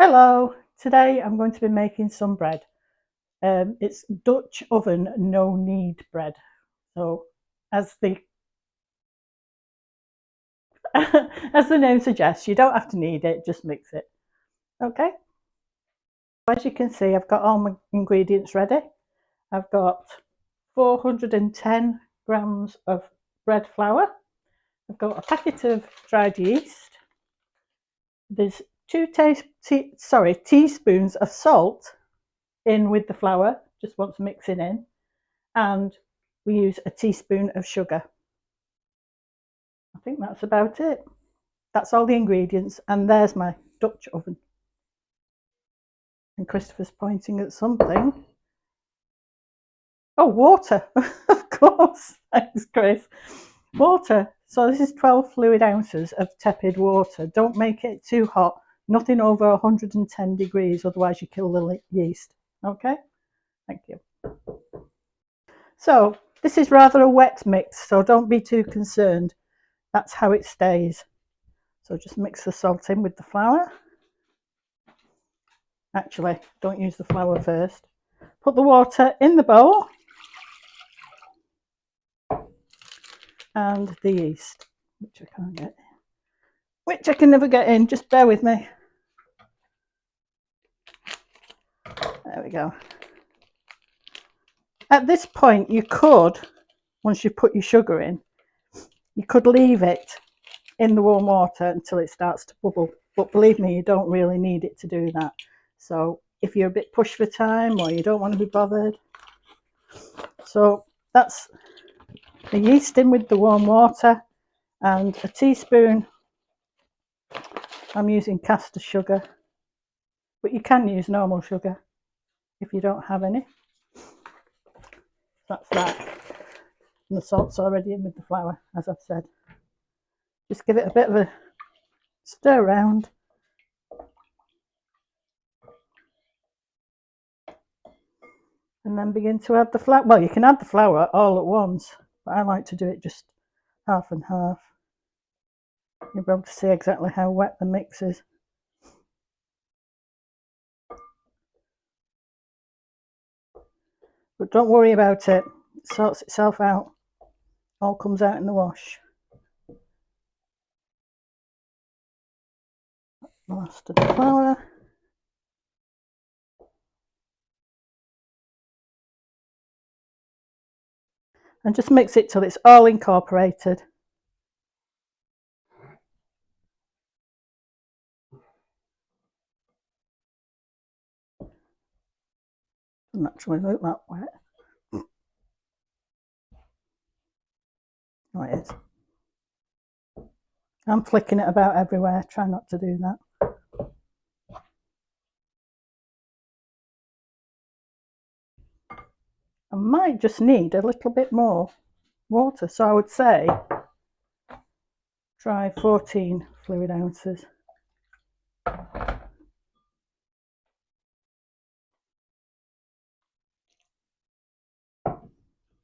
Hello, today I'm going to be making some bread. It's Dutch oven no knead bread. So as the as the name suggests, you don't have to knead it, just mix it. Okay. As you can see, I've got all my ingredients ready. I've got 410 grams of bread flour. I've got a packet of dried yeast. There's teaspoons of salt in with the flour, just once mixing in, and we use a teaspoon of sugar. I think that's about it. That's all the ingredients, and there's my Dutch oven. And Christopher's pointing at something. Oh, water, of course. Thanks, Chris. Water. So this is 12 fluid ounces of tepid water. Don't make it too hot. Nothing over 110 degrees, otherwise you kill the yeast. Okay? Thank you. So this is rather a wet mix, so don't be too concerned. That's how it stays. So just mix the salt in with the flour. Actually, don't use the flour first. Put the water in the bowl and the yeast, which I can't get, which I can never get in. Just bear with me. There we go. At this point, you could, once you put your sugar in, you could leave it in the warm water until it starts to bubble. But believe me, you don't really need it to do that. So if you're a bit pushed for time or you don't want to be bothered. So that's the yeast in with the warm water and a teaspoon. I'm using caster sugar, but you can use normal sugar if you don't have any. That's that. And the salt's already in with the flour, as I've said. Just give it a bit of a stir around. And then begin to add the flour. Well, you can add the flour all at once, but I like to do it just half and half. You'll be able to see exactly how wet the mix is. But don't worry about it. It sorts itself out. All comes out in the wash. The last of the flour. And just mix it till it's all incorporated. Doesn't actually look that wet. Oh, it is. I'm flicking it about everywhere. Try not to do that. I might just need a little bit more water, so I would say try 14 fluid ounces.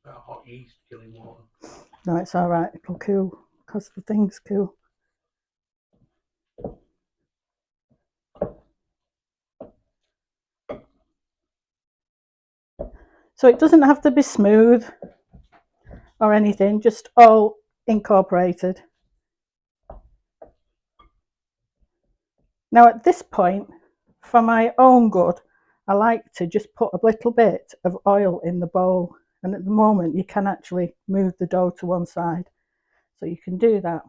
That hot yeast killing water. No, it's all right. It'll cool because the thing's cool. So it doesn't have to be smooth or anything, just all incorporated. Now at this point, for my own good, I like to just put a little bit of oil in the bowl, and at the moment you can actually move the dough to one side, so you can do that.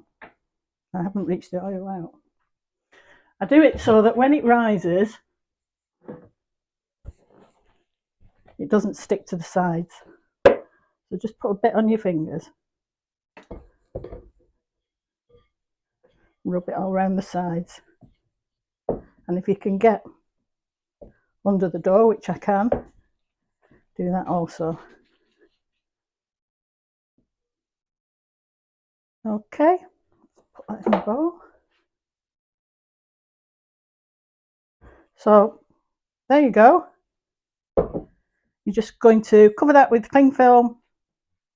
I haven't reached the oil out. I do it so that when it rises, it doesn't stick to the sides. So just put a bit on your fingers. Rub it all around the sides. And if you can get under the dough, which I can, do that also. Okay, put that in the bowl. So there you go. You're just going to cover that with cling film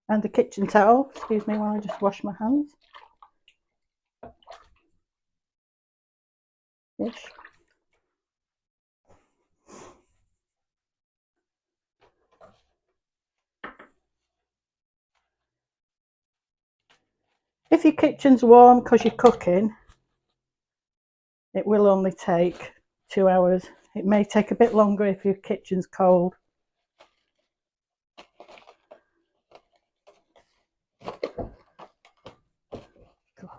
and a kitchen towel. Excuse me while I just wash my hands. Ish. If your kitchen's warm because you're cooking, it will only take 2 hours. It may take a bit longer if your kitchen's cold. God.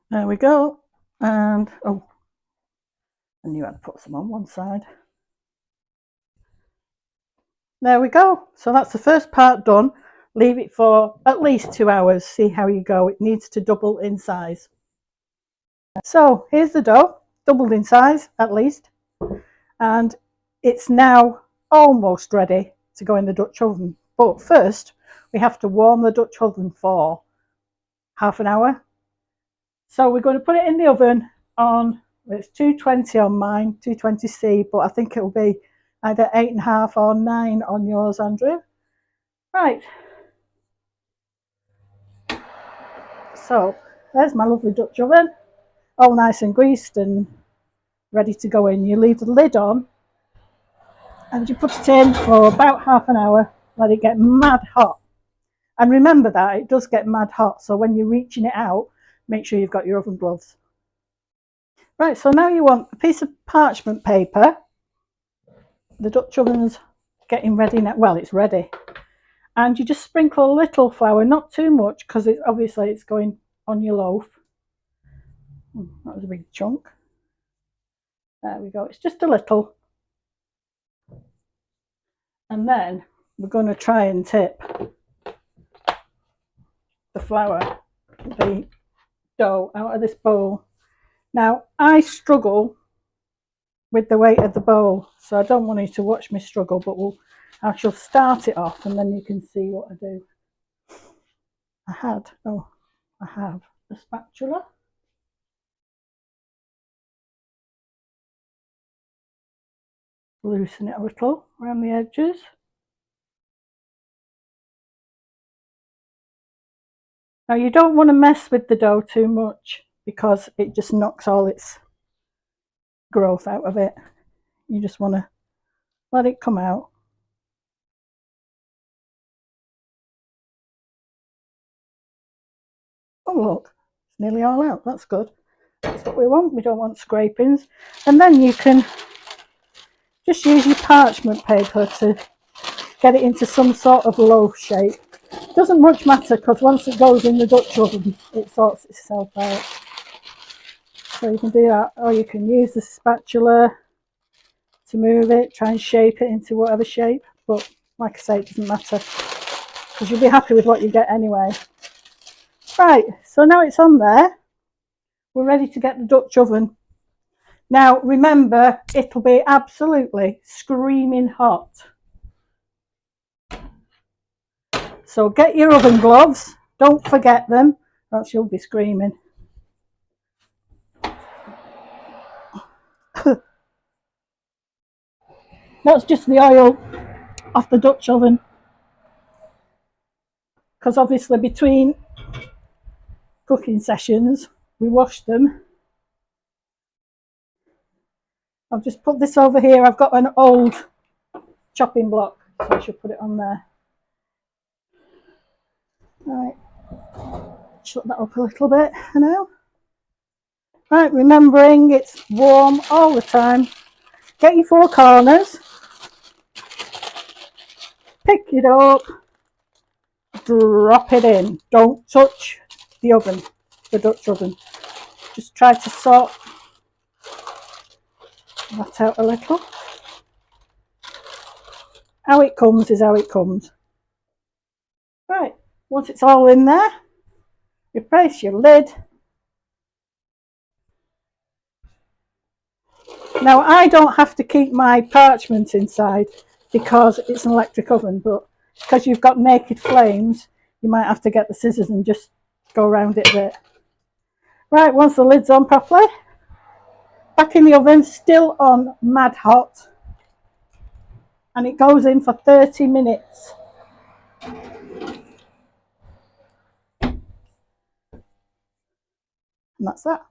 There we go. And oh, I knew I'd put some on one side. There we go. So that's the first part done. Leave it for at least 2 hours. See how you go. It needs to double in size. So here's the dough, doubled in size at least. And it's now almost ready to go in the Dutch oven. But first, we have to warm the Dutch oven for half an hour. So we're going to put it in the oven on, it's 220 on mine, 220C, but I think it'll be either 8.5 or 9 on yours, Andrew. Right. So there's my lovely Dutch oven, all nice and greased and ready to go in. You leave the lid on and you put it in for about half an hour, let it get mad hot. And remember that it does get mad hot, so when you're reaching it out, make sure you've got your oven gloves. Right, so now you want a piece of parchment paper. The Dutch oven's getting ready now. Well, it's ready. And you just sprinkle a little flour, not too much, because obviously it's going on your loaf. That was a big chunk. There we go. It's just a little. And then we're going to try and tip the flour, the dough, out of this bowl. Now, I struggle with the weight of the bowl, so I don't want you to watch me struggle, but I shall start it off and then you can see what I do. I have a spatula. Loosen it a little around the edges. Now you don't want to mess with the dough too much because it just knocks all its growth out of it. You just want to let it come out. Oh look, it's nearly all out. That's good. That's what we want. We don't want scrapings. And then you can just use your parchment paper to get it into some sort of loaf shape. Doesn't much matter because once it goes in the Dutch oven, it sorts itself out. So you can do that, or you can use the spatula to move it, try and shape it into whatever shape. But like I say, it doesn't matter because you'll be happy with what you get anyway. Right, so now it's on there. We're ready to get the Dutch oven. Now remember, it'll be absolutely screaming hot. So get your oven gloves, don't forget them, or else you'll be screaming. That's just the oil off the Dutch oven. Because obviously between cooking sessions, we wash them. I've just put this over here. I've got an old chopping block, so I should put it on there. Right, shut that up a little bit now. Right, remembering it's warm all the time. Get your 4 corners, pick it up, drop it in. Don't touch the oven, the Dutch oven. Just try to sort that out a little. How it comes is how it comes. Right, once it's all in there, replace your lid. Now I don't have to keep my parchment inside because it's an electric oven, but because you've got naked flames, you might have to get the scissors and just go around it a bit. Right, once the lid's on properly, back in the oven, still on mad hot, and it goes in for 30 minutes. And that's that.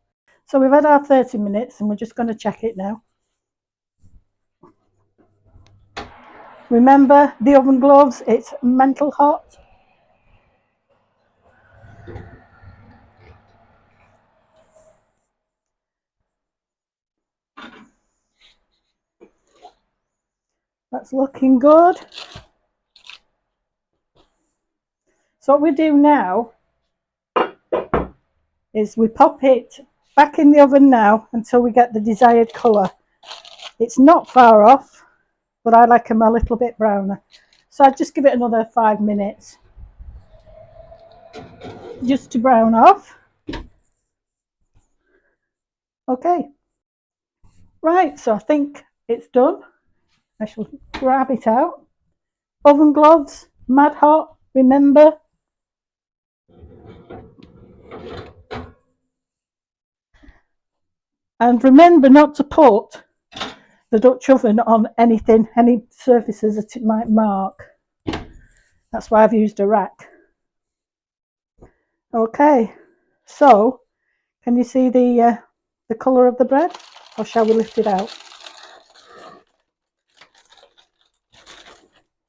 So we've had our 30 minutes and we're just going to check it now. Remember the oven gloves, it's mental hot. That's looking good. So what we do now is we pop it back in the oven now until we get the desired colour. It's not far off, but I like them a little bit browner. So I'd just give it another 5 minutes just to brown off. Okay. Right, so I think it's done. I shall grab it out. Oven gloves, mad hot, remember. And remember not to put the Dutch oven on anything, any surfaces that it might mark. That's why I've used a rack. Okay, so can you see the colour of the bread, or shall we lift it out?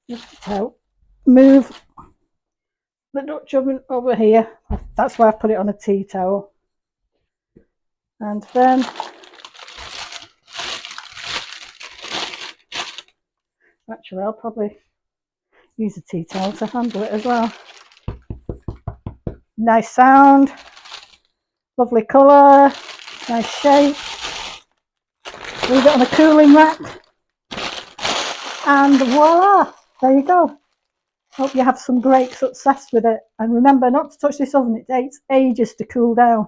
Lift it out. Move the Dutch oven over here. That's why I put it on a tea towel. And then actually I'll probably use a tea towel to handle it as well. Nice sound, lovely colour, nice shape. Leave it on a cooling rack, and voila, there you go. Hope you have some great success with it, and remember not to touch this oven, it takes ages to cool down.